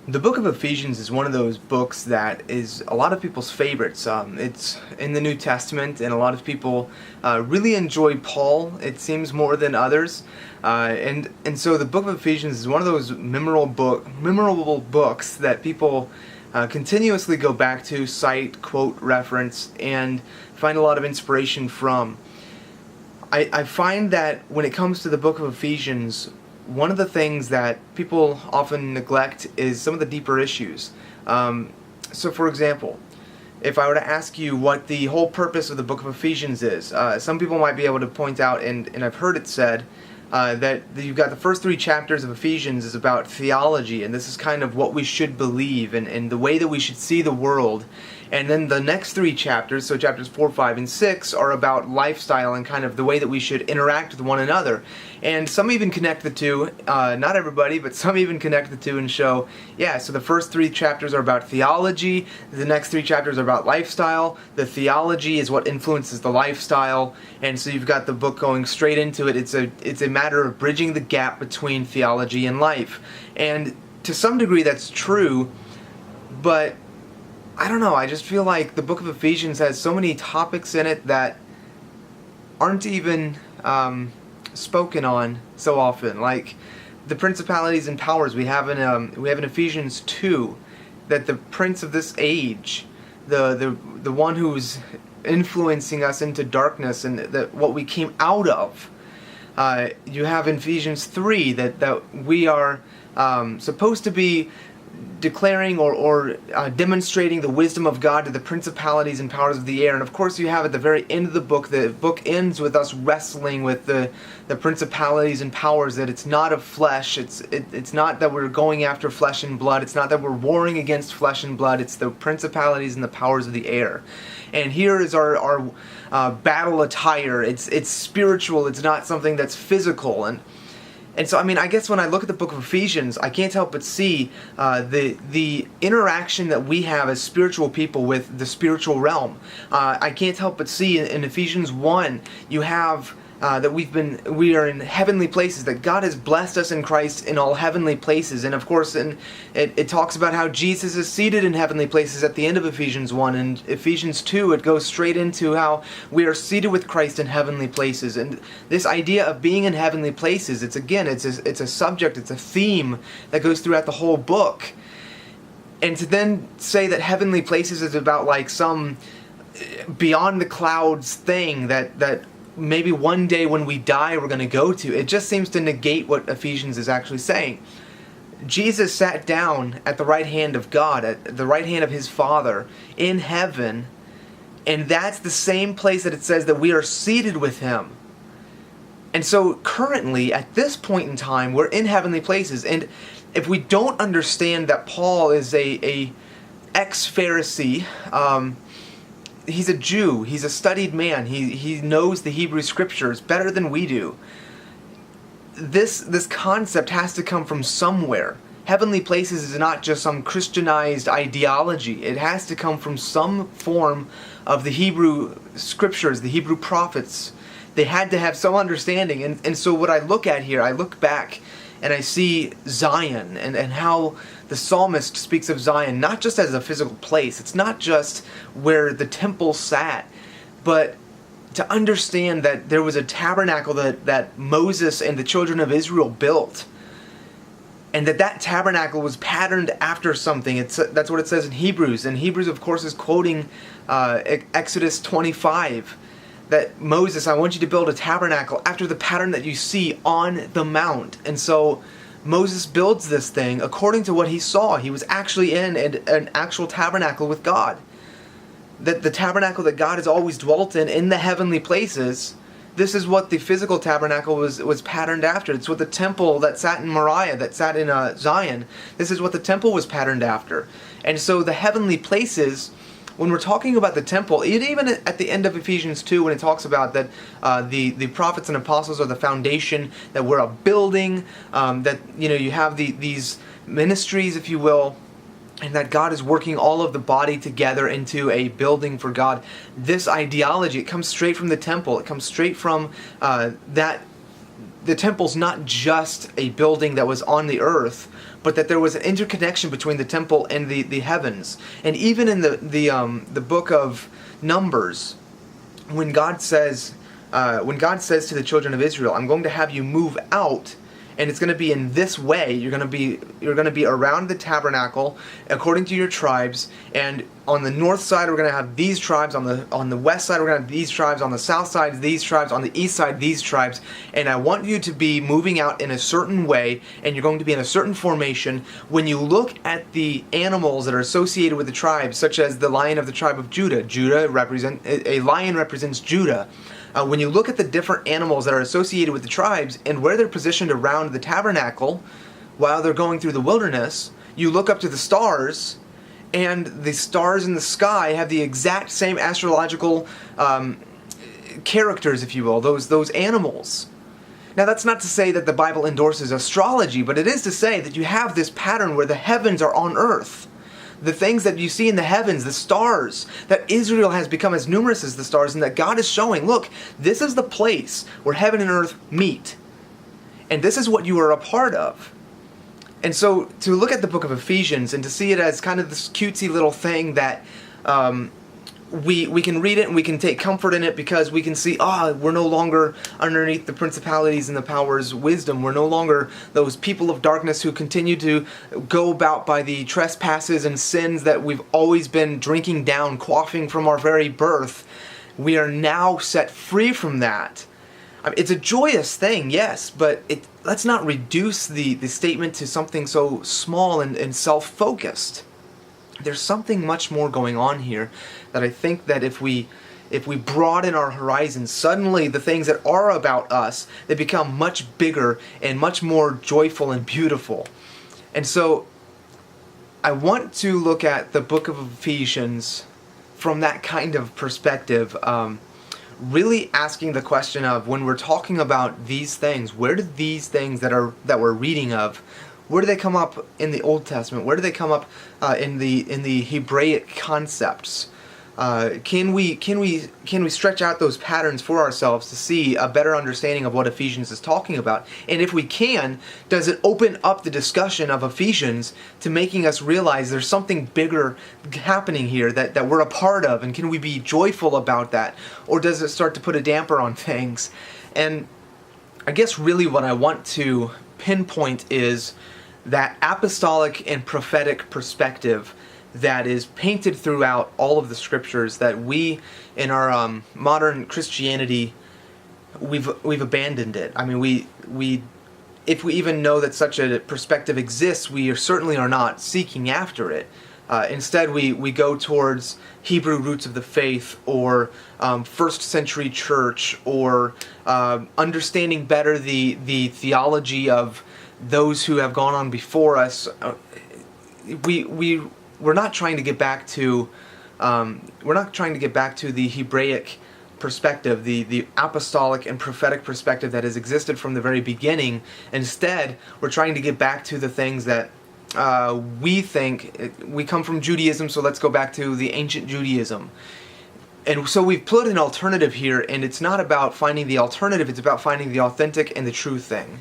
The book of Ephesians is one of those books that is a lot of people's favorites. It's in the New Testament, and a lot of people really enjoy Paul, it seems, more than others. And so the book of Ephesians is one of those memorable books that people continuously go back to, cite, quote, reference, and find a lot of inspiration from. I find that when it comes to the book of Ephesians, one of the things that people often neglect is some of the deeper issues. So for example, if I were to ask you what the whole purpose of the book of Ephesians is, some people might be able to point out, and I've heard it said, that you've got the first 3 chapters of Ephesians is about theology, and this is kind of what we should believe, and the way that we should see the world. And then the next 3 chapters, so chapters 4, 5, and 6, are about lifestyle and kind of the way that we should interact with one another. And some even connect the two, not everybody, but some even connect the two and show, yeah, so the first 3 chapters are about theology, the next 3 chapters are about lifestyle, the theology is what influences the lifestyle, and so you've got the book going straight into it. It's a matter of bridging the gap between theology and life. And to some degree that's true, but I don't know, I just feel like the book of Ephesians has so many topics in it that aren't even spoken on so often. Like the principalities and powers we have in Ephesians 2, that the prince of this age, the one who's influencing us into darkness and what we came out of. You have in Ephesians 3 that we are supposed to be declaring or demonstrating the wisdom of God to the principalities and powers of the air. And of course you have at the very end of the book ends with us wrestling with the principalities and powers, that it's not of flesh, it's not that we're going after flesh and blood, it's not that we're warring against flesh and blood, it's the principalities and the powers of the air. And here is our battle attire. It's spiritual, it's not something that's physical. And so, I mean, I guess when I look at the book of Ephesians, I can't help but see the interaction that we have as spiritual people with the spiritual realm. I can't help but see in Ephesians 1, you have that we are in heavenly places, that God has blessed us in Christ in all heavenly places. And of course, it talks about how Jesus is seated in heavenly places at the end of Ephesians 1. And Ephesians 2, it goes straight into how we are seated with Christ in heavenly places. And this idea of being in heavenly places, it's a subject, it's a theme that goes throughout the whole book. And to then say that heavenly places is about like some beyond the clouds thing that maybe one day when we die we're going to go to, it just seems to negate what Ephesians is actually saying. Jesus sat down at the right hand of God, at the right hand of his Father in heaven, and that's the same place that it says that we are seated with him. And so currently, at this point in time, we're in heavenly places. And if we don't understand that Paul is a ex-Pharisee, he's a Jew, he's a studied man, he knows the Hebrew scriptures better than we do. This concept has to come from somewhere. Heavenly places is not just some Christianized ideology. It has to come from some form of the Hebrew scriptures, the Hebrew prophets. They had to have some understanding. And so what I look at here, I look back and I see Zion and how the psalmist speaks of Zion not just as a physical place. It's not just where the temple sat, but to understand that there was a tabernacle that Moses and the children of Israel built, and that tabernacle was patterned after something. That's what it says in Hebrews. And Hebrews, of course, is quoting Exodus 25, that Moses, I want you to build a tabernacle after the pattern that you see on the mount. And so Moses builds this thing according to what he saw. He was actually in an actual tabernacle with God. That the tabernacle that God has always dwelt in the heavenly places, this is what the physical tabernacle was patterned after. It's what the temple that sat in Moriah, that sat in Zion, this is what the temple was patterned after. And so the heavenly places, when we're talking about the temple, even at the end of Ephesians 2, when it talks about that the prophets and apostles are the foundation, that we're a building, that you have these ministries, if you will, and that God is working all of the body together into a building for God. This ideology, it comes straight from the temple. It comes straight from that the temple's not just a building that was on the earth, but that there was an interconnection between the temple and the heavens. And even in the book of Numbers, when God says to the children of Israel, "I'm going to have you move out, and it's going to be in this way. You're going to be around the tabernacle according to your tribes. And on the north side, we're going to have these tribes. On the west side, we're going to have these tribes. On the south side, these tribes. On the east side, these tribes. And I want you to be moving out in a certain way, and you're going to be in a certain formation. When you look at the animals that are associated with the tribes, such as the lion of the tribe of Judah, a lion represents Judah. When you look at the different animals that are associated with the tribes and where they're positioned around the tabernacle while they're going through the wilderness, you look up to the stars, and the stars in the sky have the exact same astrological characters, if you will, those animals. Now, that's not to say that the Bible endorses astrology, but it is to say that you have this pattern where the heavens are on earth. The things that you see in the heavens, the stars, that Israel has become as numerous as the stars, and that God is showing, look, this is the place where heaven and earth meet. And this is what you are a part of. And so to look at the book of Ephesians and to see it as kind of this cutesy little thing that we can read it and we can take comfort in it because we can see, we're no longer underneath the principalities and the powers' wisdom. We're no longer those people of darkness who continue to go about by the trespasses and sins that we've always been drinking down, quaffing from our very birth. We are now set free from that. I mean, it's a joyous thing, yes, but let's not reduce the statement to something so small and self-focused. There's something much more going on here that I think that if we broaden our horizons, suddenly the things that are about us, they become much bigger and much more joyful and beautiful. And so I want to look at the book of Ephesians from that kind of perspective, really asking the question of, when we're talking about these things, where do these things that we're reading of, where do they come up in the Old Testament? Where do they come up in the Hebraic concepts? Can we stretch out those patterns for ourselves to see a better understanding of what Ephesians is talking about? And if we can, does it open up the discussion of Ephesians to making us realize there's something bigger happening here that we're a part of, and can we be joyful about that? Or does it start to put a damper on things? And I guess really what I want to pinpoint is that apostolic and prophetic perspective that is painted throughout all of the scriptures, that we in our modern Christianity, we've abandoned it. I mean, we if we even know that such a perspective exists, we certainly are not seeking after it. Instead, we go towards Hebrew roots of the faith, or first century church, or understanding better the theology of those who have gone on before us. We're not trying to get back to the Hebraic perspective, the apostolic and prophetic perspective that has existed from the very beginning. Instead, we're trying to get back to the things that we think, we come from Judaism, so let's go back to the ancient Judaism. And so we've put an alternative here, and it's not about finding the alternative, it's about finding the authentic and the true thing.